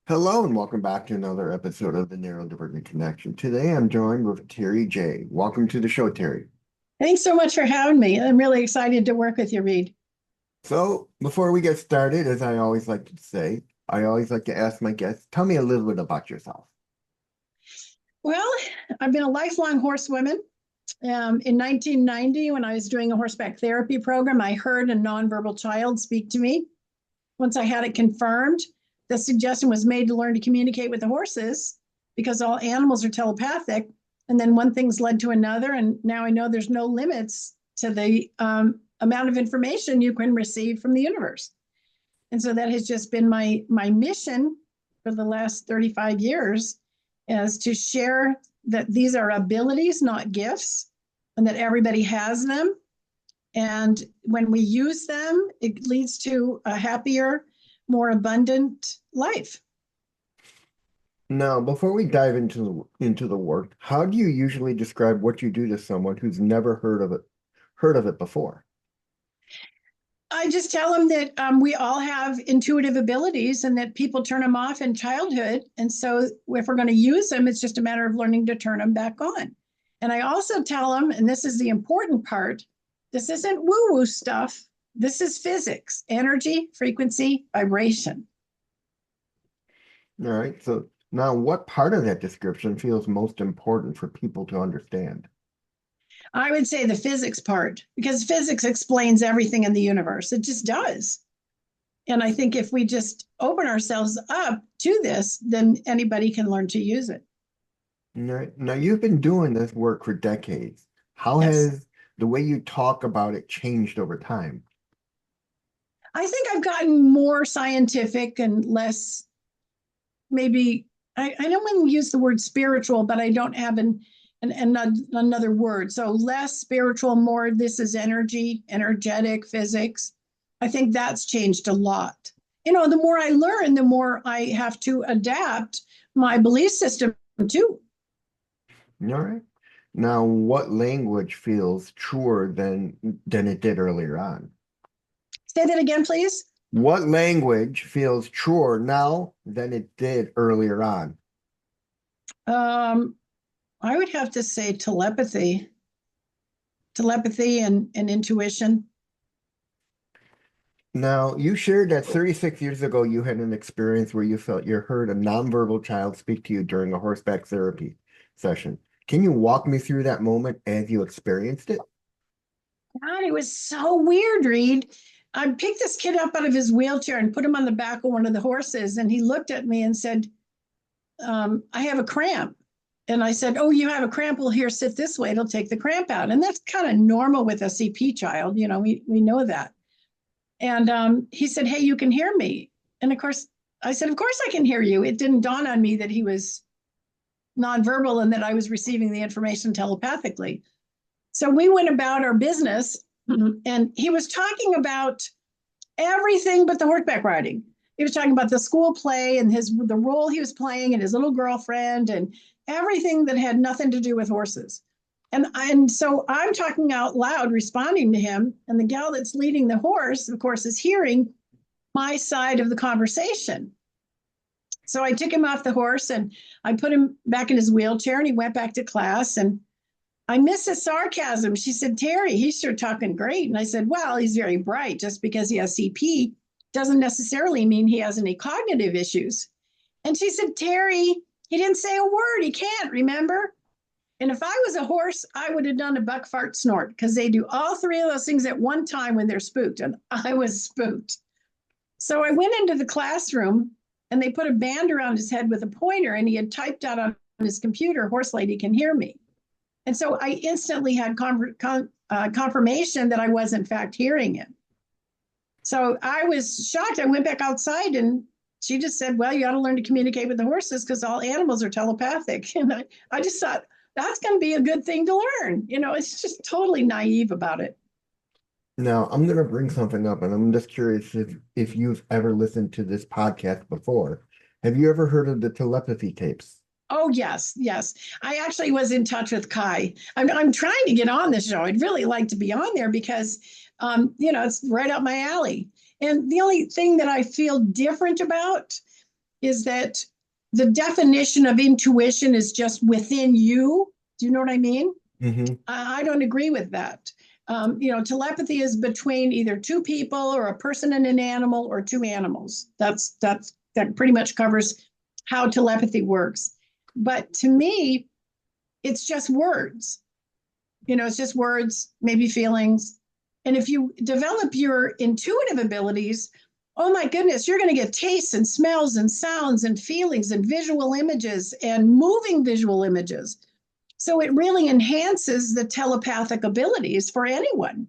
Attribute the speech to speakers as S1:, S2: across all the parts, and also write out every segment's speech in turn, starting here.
S1: Hello and welcome back to another episode of the Neurodivergent Connection. Today I'm joined with Teri Jay. Welcome to the show, Terry.
S2: Thanks so much for having me. I'm really excited to work with you, Reed.
S1: So before we get started, as I always like to say, I always like to ask my guests, tell me a little bit about yourself.
S2: Well, I've been a lifelong horsewoman. In 1990, when I was doing a horseback therapy program, I heard a nonverbal child speak to me. Once I had it confirmed, the suggestion was made to learn to communicate with the horses because all animals are telepathic. And then one thing's led to another. And now I know there's no limits to the amount of information you can receive from the universe. And so that has just been my mission for the last 35 years, is to share that these are abilities, not gifts, and that everybody has them. And when we use them, it leads to a happier, more abundant life.
S1: Now, before we dive into the work, how do you usually describe what you do to someone who's never heard of it before?
S2: I just tell them that we all have intuitive abilities and that people turn them off in childhood. And so if we're going to use them, it's just a matter of learning to turn them back on. And I also tell them, and this is the important part, this isn't woo-woo stuff. This is physics, energy, frequency, vibration.
S1: All right. So now what part of that description feels most important for people to understand?
S2: I would say the physics part, because physics explains everything in the universe. It just does. And I think if we just open ourselves up to this, then anybody can learn to use it.
S1: All right. Now you've been doing this work for decades. How
S2: Yes.
S1: has the way you talk about it changed over time?
S2: I think I've gotten more scientific and less, maybe, I don't want to use the word spiritual, but I don't have another word. So less spiritual, more this is energy, energetic, physics. I think that's changed a lot. The more I learn, the more I have to adapt my belief system too.
S1: All right. Now, what language feels truer than it did earlier on?
S2: Say that again, please.
S1: What language feels truer now than it did earlier on?
S2: Um, I would have to say telepathy and intuition.
S1: Now, you shared that 36 years ago you had an experience where you felt you heard a nonverbal child speak to you during a horseback therapy session. Can you walk me through that moment as you experienced it?
S2: God, it was so weird, Reed. I picked this kid up out of his wheelchair and put him on the back of one of the horses, and he looked at me and said, I have a cramp. And I said, oh, you have a cramp? Well, here, sit this way. It'll take the cramp out. And that's kind of normal with a CP child. We know that. And he said, hey, you can hear me. And of course, I said, of course I can hear you. It didn't dawn on me that he was nonverbal and that I was receiving the information telepathically. So we went about our business, and he was talking about everything but the horseback riding. He was talking about the school play and the role he was playing and his little girlfriend and everything that had nothing to do with horses. And so I'm talking out loud, responding to him, and the gal that's leading the horse, of course, is hearing my side of the conversation. So I took him off the horse and I put him back in his wheelchair, and he went back to class. And I miss his sarcasm. She said, Terry, he's sure talking great. And I said, well, he's very bright. Just because he has CP doesn't necessarily mean he has any cognitive issues. And she said, Terry, he didn't say a word. He can't, remember? And if I was a horse, I would have done a buck fart snort, because they do all three of those things at one time when they're spooked. And I was spooked. So I went into the classroom, and they put a band around his head with a pointer, and he had typed out on his computer, horse lady can hear me. And so I instantly had confirmation that I was, in fact, hearing him. So I was shocked. I went back outside, and she just said, well, you got to learn to communicate with the horses because all animals are telepathic. And I just thought, that's going to be a good thing to learn. It's just totally naive about it.
S1: Now, I'm going to bring something up, and I'm just curious if you've ever listened to this podcast before. Have you ever heard of the telepathy tapes?
S2: Oh, yes, yes. I actually was in touch with Kai. I'm trying to get on this show. I'd really like to be on there because, it's right up my alley. And the only thing that I feel different about is that the definition of intuition is just within you. Do you know what I mean?
S1: Hmm.
S2: I don't agree with that. Telepathy is between either two people or a person and an animal or two animals. That pretty much covers how telepathy works. But to me, it's just words. It's just words, maybe feelings. And if you develop your intuitive abilities, oh my goodness, you're going to get tastes and smells and sounds and feelings and visual images and moving visual images. So it really enhances the telepathic abilities for anyone.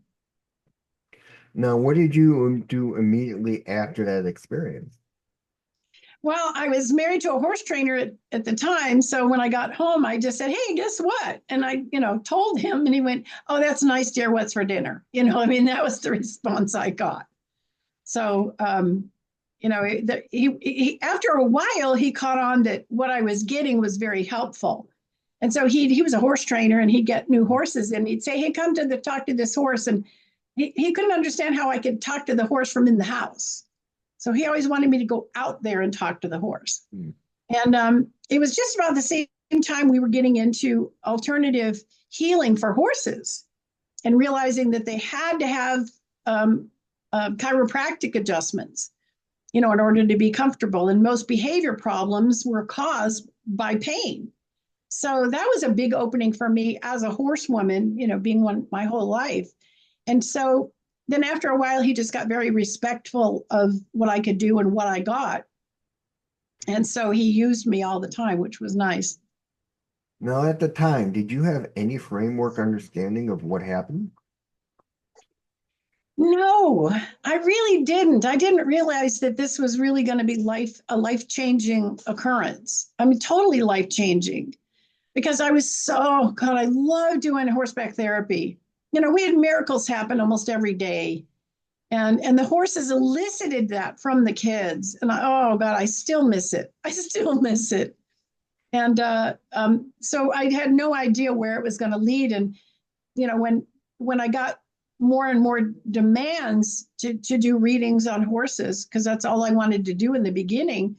S1: Now, what did you do immediately after that experience?
S2: Well, I was married to a horse trainer at the time. So when I got home, I just said, hey, guess what? And I, told him, and he went, oh, that's nice, dear. What's for dinner? That was the response I got. So, he after a while, he caught on that what I was getting was very helpful. And so he was a horse trainer, and he'd get new horses, and he'd say, hey, come to talk to this horse. And he couldn't understand how I could talk to the horse from in the house. So he always wanted me to go out there and talk to the horse. Mm. And it was just about the same time we were getting into alternative healing for horses and realizing that they had to have chiropractic adjustments, in order to be comfortable. And most behavior problems were caused by pain. So that was a big opening for me as a horsewoman, being one my whole life. And so then after a while, he just got very respectful of what I could do and what I got. And so he used me all the time, which was nice.
S1: Now, at the time, did you have any framework understanding of what happened?
S2: No, I really didn't. I didn't realize that this was really going to be a life-changing occurrence. I mean, totally life-changing because God, I love doing horseback therapy. We had miracles happen almost every day. And the horses elicited that from the kids. And oh God, I still miss it. I still miss it. And so I had no idea where it was going to lead. And when I got more and more demands to do readings on horses, because that's all I wanted to do in the beginning,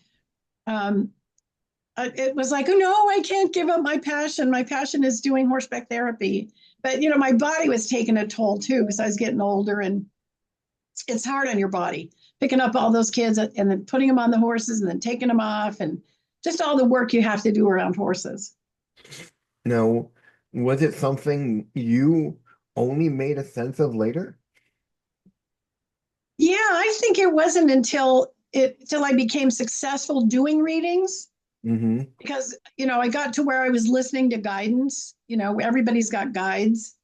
S2: it was like, oh no, I can't give up my passion. My passion is doing horseback therapy. But my body was taking a toll too, because I was getting older, and it's hard on your body picking up all those kids and then putting them on the horses and then taking them off, and just all the work you have to do around horses.
S1: Now, was it something you only made a sense of later?
S2: Yeah, I think it wasn't until I became successful doing readings,
S1: Mm-hmm.
S2: because I got to where I was listening to guidance. Everybody's got guides,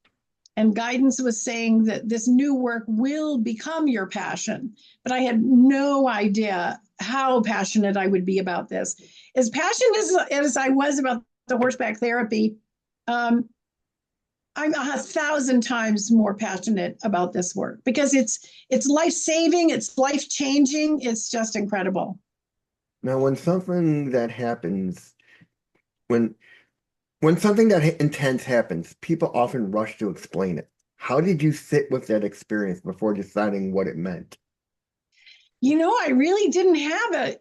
S2: and guidance was saying that this new work will become your passion. But I had no idea how passionate I would be about this. As passionate as I was about the horseback therapy, I'm 1,000 times more passionate about this work because it's life-saving, it's life-changing, it's just incredible.
S1: Now, when something that happens, when when something that intense happens, people often rush to explain it. How did you sit with that experience before deciding what it meant?
S2: I really didn't have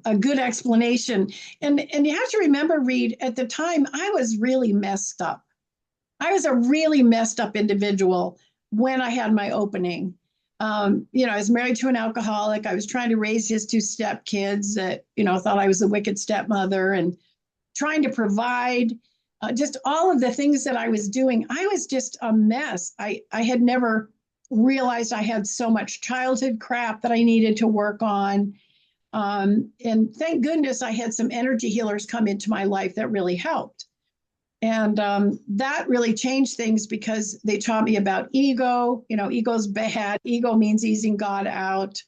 S2: a good explanation. And you have to remember, Reed, at the time, I was really messed up. I was a really messed up individual when I had my opening. I was married to an alcoholic. I was trying to raise his two step kids that, thought I was a wicked stepmother, and trying to provide just all of the things that I was doing. I was just a mess. I had never realized I had so much childhood crap that I needed to work on. And thank goodness I had some energy healers come into my life that really helped. And that really changed things because they taught me about ego. Ego's bad. Ego means easing God out.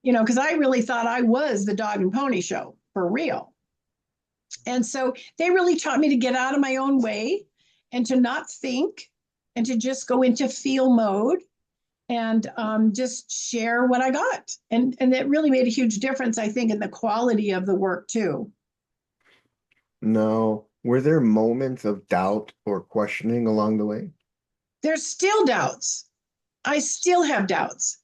S2: Because I really thought I was the dog and pony show for real. And so they really taught me to get out of my own way and to not think and to just go into feel mode and just share what I got. And that really made a huge difference, I think, in the quality of the work too.
S1: No. Were there moments of doubt or questioning along the way?
S2: There's still doubts. I still have doubts.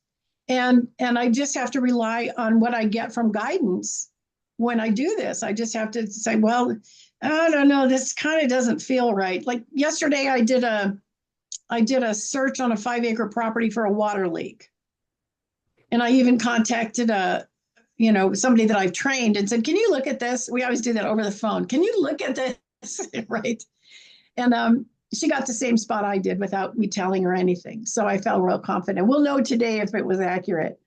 S2: And I just have to rely on what I get from guidance when I do this. I just have to say, well, I don't know, this kind of doesn't feel right. Like yesterday, I did a search on a 5-acre property for a water leak, and I even contacted somebody that I've trained and said, "Can you look at this?" We always do that over the phone. Can you look at this? Right? And she got the same spot I did without me telling her anything. So I felt real confident. We'll know today if it was accurate.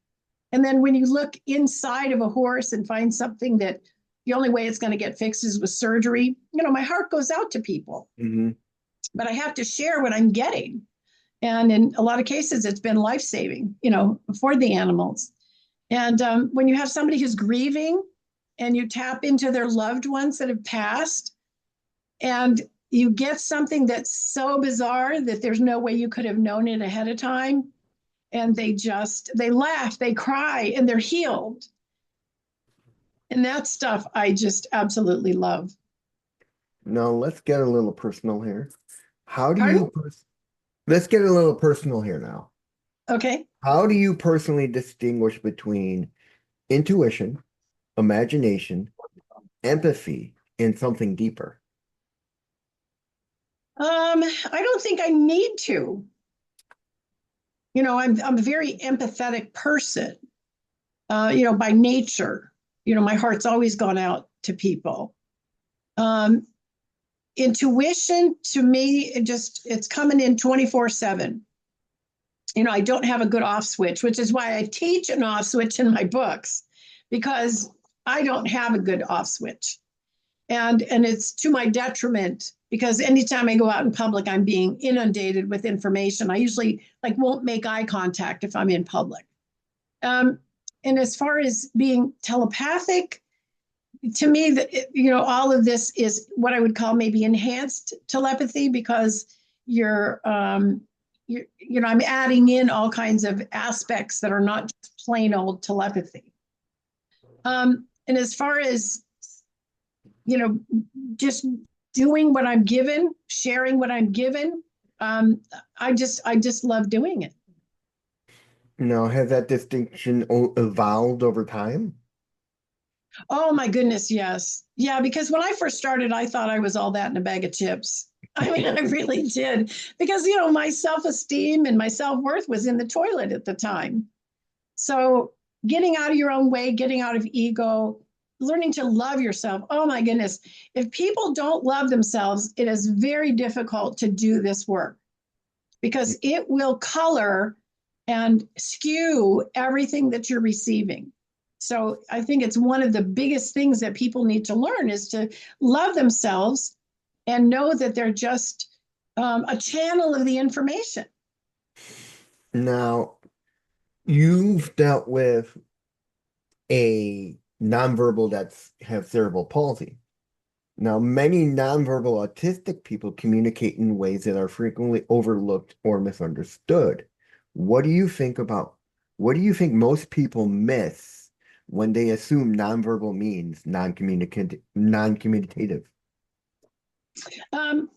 S2: And then when you look inside of a horse and find something that the only way it's going to get fixed is with surgery, my heart goes out to people.
S1: Mm-hmm.
S2: But I have to share what I'm getting. And in a lot of cases, it's been life saving, for the animals. And when you have somebody who's grieving and you tap into their loved ones that have passed, and you get something that's so bizarre that there's no way you could have known it ahead of time, and they laugh, they cry, and they're healed. And that stuff I just absolutely love.
S1: Now let's get a little personal here. How do
S2: Pardon?
S1: you, let's get a little personal here now.
S2: Okay.
S1: How do you personally distinguish between intuition, imagination, empathy, and something deeper?
S2: I don't think I need to. I'm a very empathetic person, by nature. My heart's always gone out to people. Um, Intuition to me, it's coming in 24/7. I don't have a good off switch, which is why I teach an off switch in my books, because I don't have a good off switch. And it's to my detriment, because anytime I go out in public, I'm being inundated with information. I usually won't make eye contact if I'm in public. And as far as being telepathic, to me, all of this is what I would call maybe enhanced telepathy, because I'm adding in all kinds of aspects that are not just plain old telepathy. And as far as just doing what I'm given, sharing what I'm given, I just love doing it.
S1: Now, has that distinction evolved over time?
S2: Oh my goodness, yes. Yeah, because when I first started, I thought I was all that in a bag of chips. I mean, I really did. Because, my self-esteem and my self-worth was in the toilet at the time. So getting out of your own way, getting out of ego, learning to love yourself. Oh my goodness. If people don't love themselves, it is very difficult to do this work, because it will color and skew everything that you're receiving. So I think it's one of the biggest things that people need to learn is to love themselves and know that they're just a channel of the information.
S1: Now, you've dealt with a nonverbal that's have cerebral palsy. Now, many nonverbal autistic people communicate in ways that are frequently overlooked or misunderstood. What do you think most people miss when they assume nonverbal means non-communicative?
S2: Well,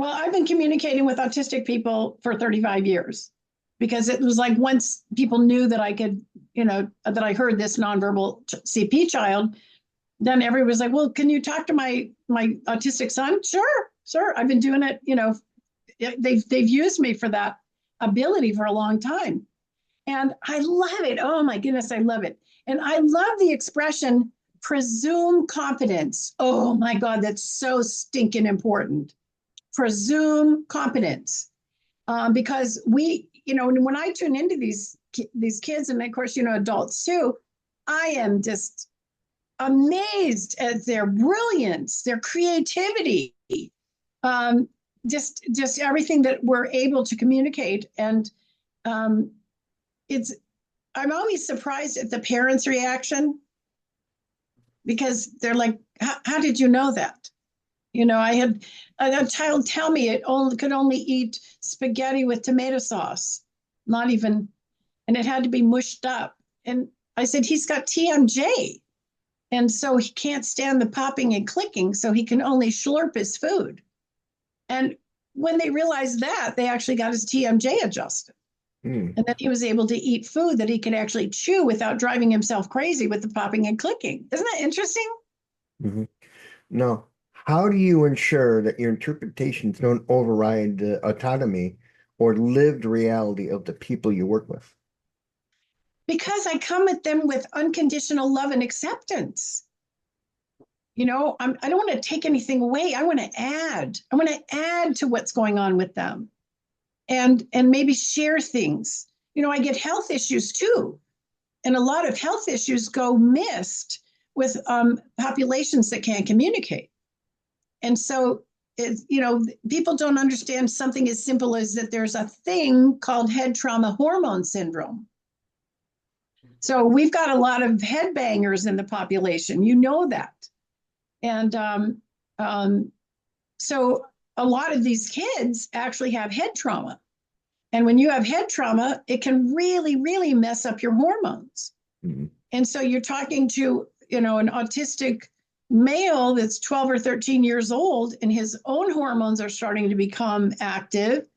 S2: I've been communicating with autistic people for 35 years, because it was like once people knew that I could, that I heard this nonverbal CP child, then everybody was like, well, can you talk to my autistic son? Sure. I've been doing it, they've used me for that ability for a long time. And I love it. Oh my goodness, I love it. And I love the expression presume competence. Oh my God, that's so stinking important. Presume competence. Because when I tune into these kids, and of course, adults too, I am just amazed at their brilliance, their creativity, just everything that we're able to communicate. And I'm always surprised at the parents' reaction, because they're like, how did you know that? I had a child tell me it could only eat spaghetti with tomato sauce, not even, and it had to be mushed up. And I said, he's got TMJ. And so he can't stand the popping and clicking, so he can only slurp his food. And when they realized that, they actually got his TMJ adjusted.
S1: Hmm.
S2: And then he was able to eat food that he could actually chew without driving himself crazy with the popping and clicking. Isn't that interesting?
S1: Hmm. Now, how do you ensure that your interpretations don't override the autonomy or lived reality of the people you work with?
S2: Because I come at them with unconditional love and acceptance. I don't want to take anything away. I want to add. I want to add to what's going on with them, and maybe share things. I get health issues too, and a lot of health issues go missed with populations that can't communicate. And so, people don't understand something as simple as that there's a thing called head trauma hormone syndrome. So we've got a lot of headbangers in the population. You know that. And um, so a lot of these kids actually have head trauma. And when you have head trauma, it can really, really mess up your hormones.
S1: Mhm.
S2: And so you're talking to, an autistic male that's 12 or 13 years old, and his own hormones are starting to become active.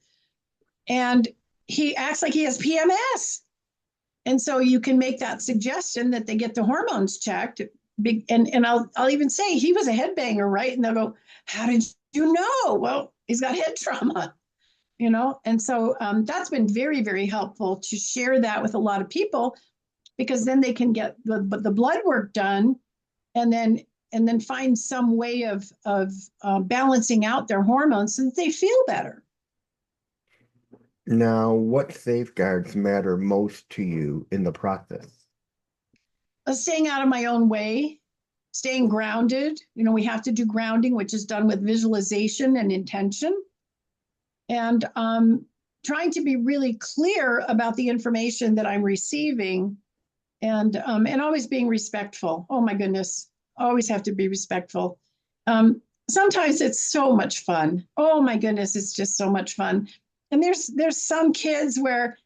S2: And he acts like he has PMS. And so you can make that suggestion that they get the hormones checked. And I'll even say he was a headbanger, right? And they'll go, "How did you know?" Well, he's got head trauma, And so that's been very, very helpful to share that with a lot of people, because then they can get the blood work done, and then find some way of balancing out their hormones so that they feel better.
S1: Now, what safeguards matter most to you in the process?
S2: Staying out of my own way, staying grounded. We have to do grounding, which is done with visualization and intention, and trying to be really clear about the information that I'm receiving, and always being respectful. Oh my goodness, always have to be respectful. Sometimes it's so much fun. Oh my goodness, it's just so much fun. And there's some kids where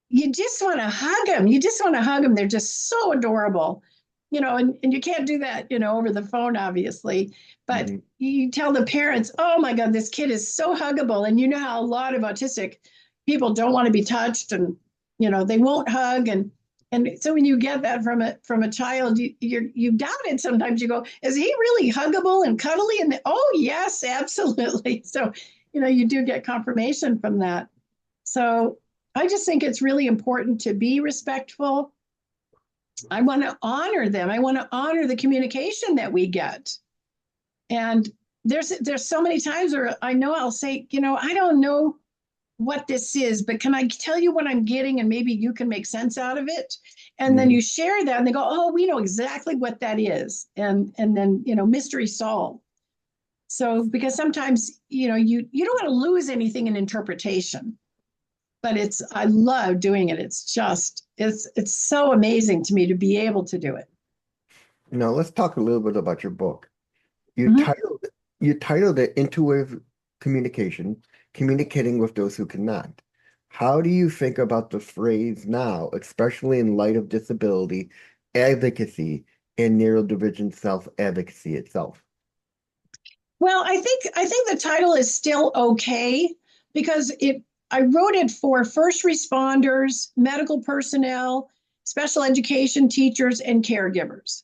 S2: you just want to hug them. You just want to hug them. They're just so adorable, and you can't do that, over the phone, obviously. But
S1: Mhm.
S2: you tell the parents, oh my God, this kid is so huggable. And you know how a lot of autistic people don't want to be touched, and, they won't hug. And so when you get that from a child, you doubt it sometimes. You go, is he really huggable and cuddly? And oh yes, absolutely. So, you do get confirmation from that. So I just think it's really important to be respectful. I want to honor them. I want to honor the communication that we get. And there's so many times where I know I'll say, I don't know what this is, but can I tell you what I'm getting, and maybe you can make sense out of it? And then
S1: Mhm.
S2: you share that, and they go, oh, we know exactly what that is. And then, mystery solved. So because sometimes, you don't want to lose anything in interpretation, but I love doing it. It's so amazing to me to be able to do it.
S1: Now, let's talk a little bit about your book. You
S2: Mhm.
S1: titled you titled it Intuitive Communication, Communicating with Those Who Cannot. How do you think about the phrase now, especially in light of disability, advocacy, and neurodivergent self-advocacy itself?
S2: Well, I think the title is still okay, because I wrote it for first responders, medical personnel, special education teachers, and caregivers.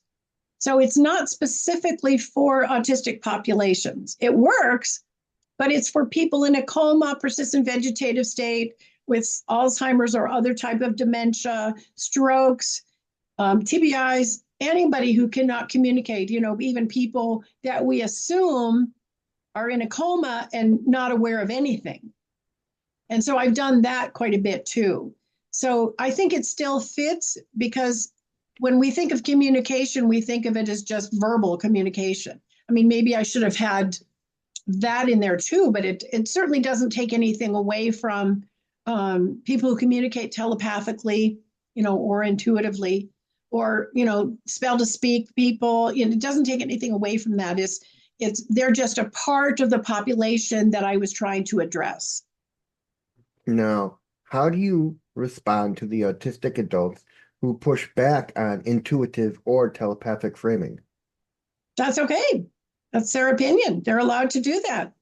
S2: So it's not specifically for autistic populations. It works, but it's for people in a coma, persistent vegetative state with Alzheimer's or other type of dementia, strokes, TBIs, anybody who cannot communicate, even people that we assume are in a coma and not aware of anything. And so I've done that quite a bit too. So I think it still fits, because when we think of communication, we think of it as just verbal communication. I mean, maybe I should have had that in there too, but it certainly doesn't take anything away from people who communicate telepathically, or intuitively, or spell to speak people. It doesn't take anything away from that. They're just a part of the population that I was trying to address.
S1: Now, how do you respond to the autistic adults who push back on intuitive or telepathic framing?
S2: That's okay. That's their opinion. They're allowed to do that.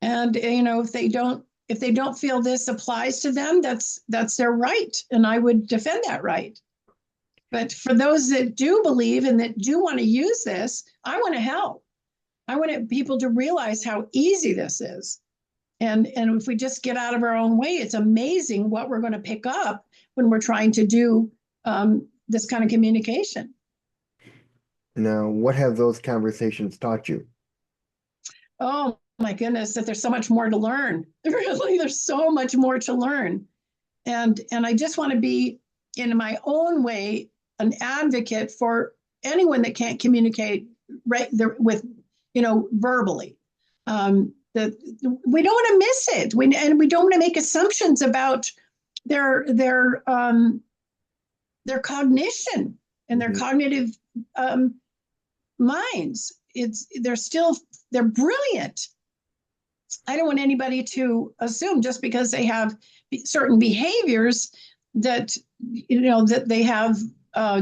S2: And if they don't if they don't feel this applies to them, that's their right, and I would defend that right. But for those that do believe and that do want to use this, I want to help. I want people to realize how easy this is. And if we just get out of our own way, it's amazing what we're going to pick up when we're trying to do this kind of communication.
S1: Now, what have those conversations taught you?
S2: Oh my goodness, that there's so much more to learn. Really, there's so much more to learn. And I just want to be, in my own way, an advocate for anyone that can't communicate right there with, verbally. That we don't want to miss it. And we don't want to make assumptions about their cognition and their cognitive minds. They're brilliant. I don't want anybody to assume just because they have certain behaviors that that they have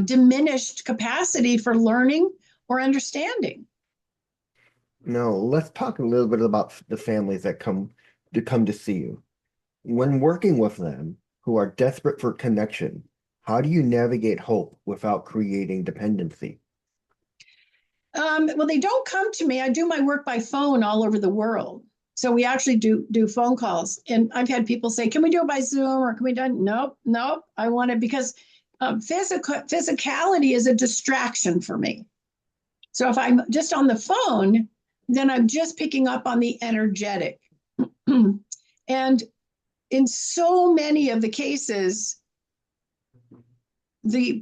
S2: diminished capacity for learning or understanding.
S1: Now, let's talk a little bit about the families that come to see you. When working with them who are desperate for connection, how do you navigate hope without creating dependency?
S2: Well, they don't come to me. I do my work by phone all over the world. So we actually do phone calls. And I've had people say, can we do it by Zoom or can we do? Nope, nope. I want it because physicality is a distraction for me. So if I'm just on the phone, then I'm just picking up on the energetic. And in so many of the cases, the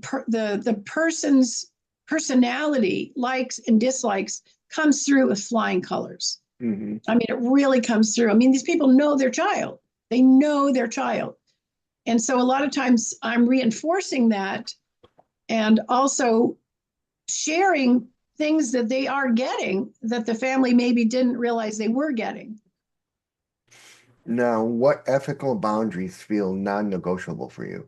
S2: person's personality, likes and dislikes, comes through with flying colors.
S1: Mm-hmm.
S2: I mean, it really comes through. I mean, these people know their child. They know their child. And so a lot of times I'm reinforcing that and also sharing things that they are getting that the family maybe didn't realize they were getting.
S1: Now, what ethical boundaries feel non-negotiable for you?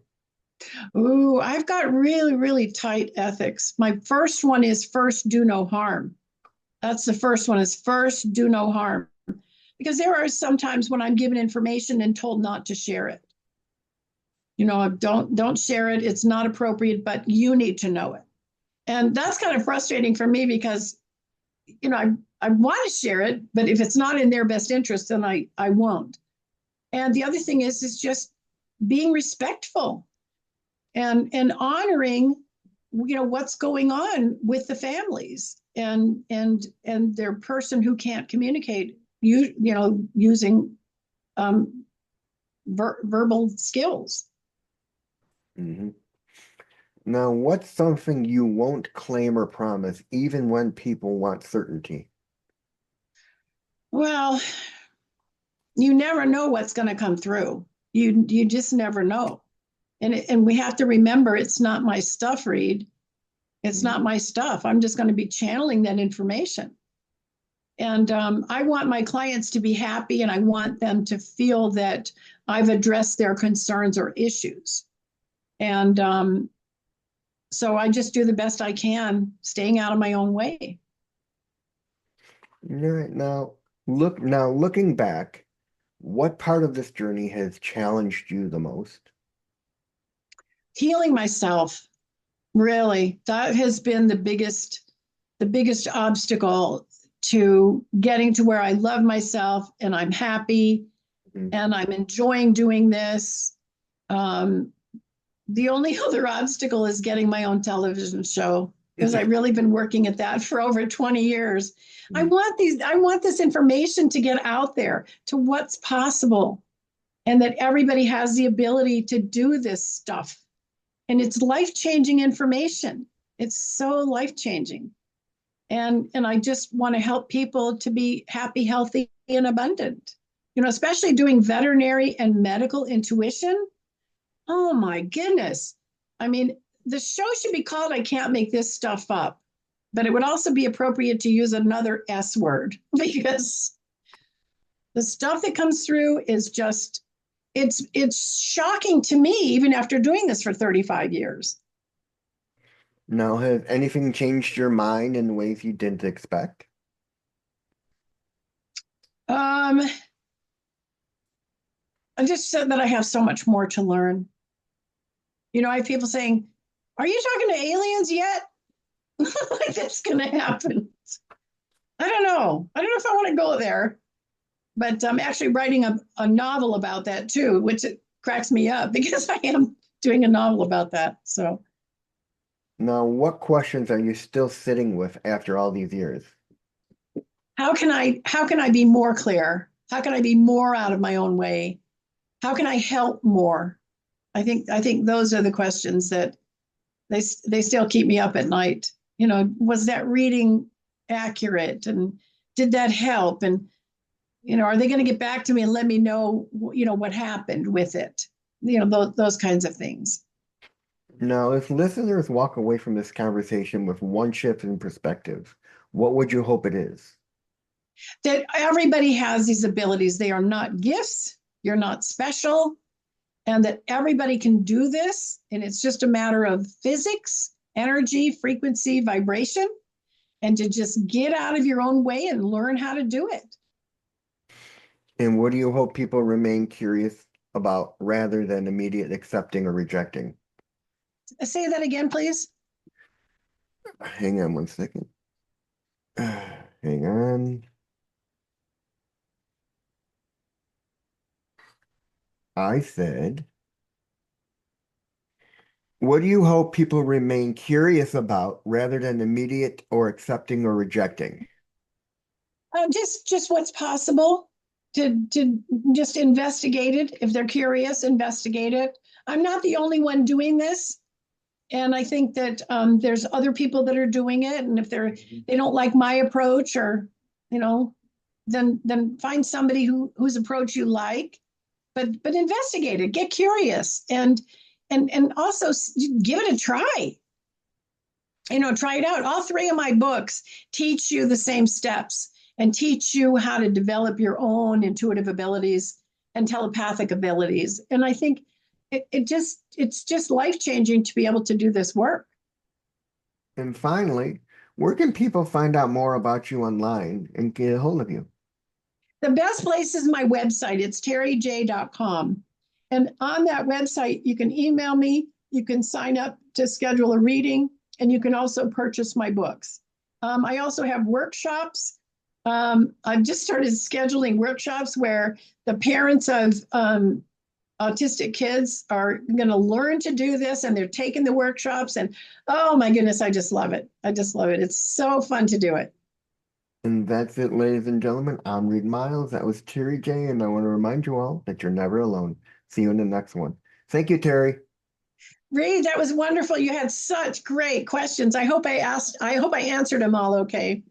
S2: Ooh, I've got really, really tight ethics. My first one is first, do no harm. That's the first one, is first, do no harm. Because there are some times when I'm given information and told not to share it. Don't share it. It's not appropriate, but you need to know it. And that's kind of frustrating for me because, I want to share it, but if it's not in their best interest, then I won't. And the other thing is just being respectful and honoring, what's going on with the families and their person who can't communicate, using verbal skills.
S1: Mm-hmm. Now, what's something you won't claim or promise, even when people want certainty?
S2: Well, you never know what's going to come through. You just never know. And we have to remember it's not my stuff, Reed. It's not my stuff. I'm just going to be channeling that information. And I want my clients to be happy and I want them to feel that I've addressed their concerns or issues. And so I just do the best I can, staying out of my own way.
S1: All right, looking back, what part of this journey has challenged you the most?
S2: Healing myself, really, that has been the biggest obstacle to getting to where I love myself and I'm happy and I'm enjoying doing this. The only other obstacle is getting my own television show because I've really been working at that for over 20 years. I want this information to get out there to what's possible and that everybody has the ability to do this stuff. And it's life-changing information. It's so life-changing. And I just want to help people to be happy, healthy, and abundant. Especially doing veterinary and medical intuition. Oh my goodness. I mean, the show should be called I Can't Make This Stuff Up, but it would also be appropriate to use another S word because the stuff that comes through is just, it's shocking to me, even after doing this for 35 years.
S1: Now, has anything changed your mind in ways you didn't expect?
S2: Um, I just said that I have so much more to learn. I have people saying, "Are you talking to aliens yet?" Like that's going to happen. I don't know. I don't know if I want to go there, but I'm actually writing a novel about that too, which it cracks me up because I am doing a novel about that. So,
S1: Now, what questions are you still sitting with after all these years?
S2: how can I be more clear? How can I be more out of my own way? How can I help more? I think those are the questions that they still keep me up at night. Was that reading accurate, and did that help? And are they going to get back to me and let me know, what happened with it? Those kinds of things.
S1: Now, if listeners walk away from this conversation with one shift in perspective, what would you hope it is?
S2: That everybody has these abilities. They are not gifts. You're not special, and that everybody can do this. And it's just a matter of physics, energy, frequency, vibration, and to just get out of your own way and learn how to do it.
S1: And what do you hope people remain curious about rather than immediate accepting or rejecting?
S2: Say that again, please.
S1: Hang on one second. Hang on. I said, what do you hope people remain curious about rather than immediate or accepting or rejecting?
S2: Just what's possible, to just investigate it. If they're curious, investigate it. I'm not the only one doing this, and I think that there's other people that are doing it. And if they don't like my approach, or you know, then find somebody whose approach you like. But investigate it. Get curious, and also give it a try. Try it out. All three of my books teach you the same steps and teach you how to develop your own intuitive abilities and telepathic abilities. And I think it's just life changing to be able to do this work.
S1: And finally, where can people find out more about you online and get a hold of you?
S2: The best place is my website. It's terijay.com. And on that website, you can email me, you can sign up to schedule a reading, and you can also purchase my books. I also have workshops. I've just started scheduling workshops where the parents of autistic kids are going to learn to do this, and they're taking the workshops. And oh my goodness, I just love it. I just love it. It's so fun to do it.
S1: And that's it, ladies and gentlemen. I'm Reed Miles. That was Teri Jay, and I want to remind you all that you're never alone. See you in the next one. Thank you, Teri.
S2: Reed, that was wonderful. You had such great questions. I hope I answered them all okay.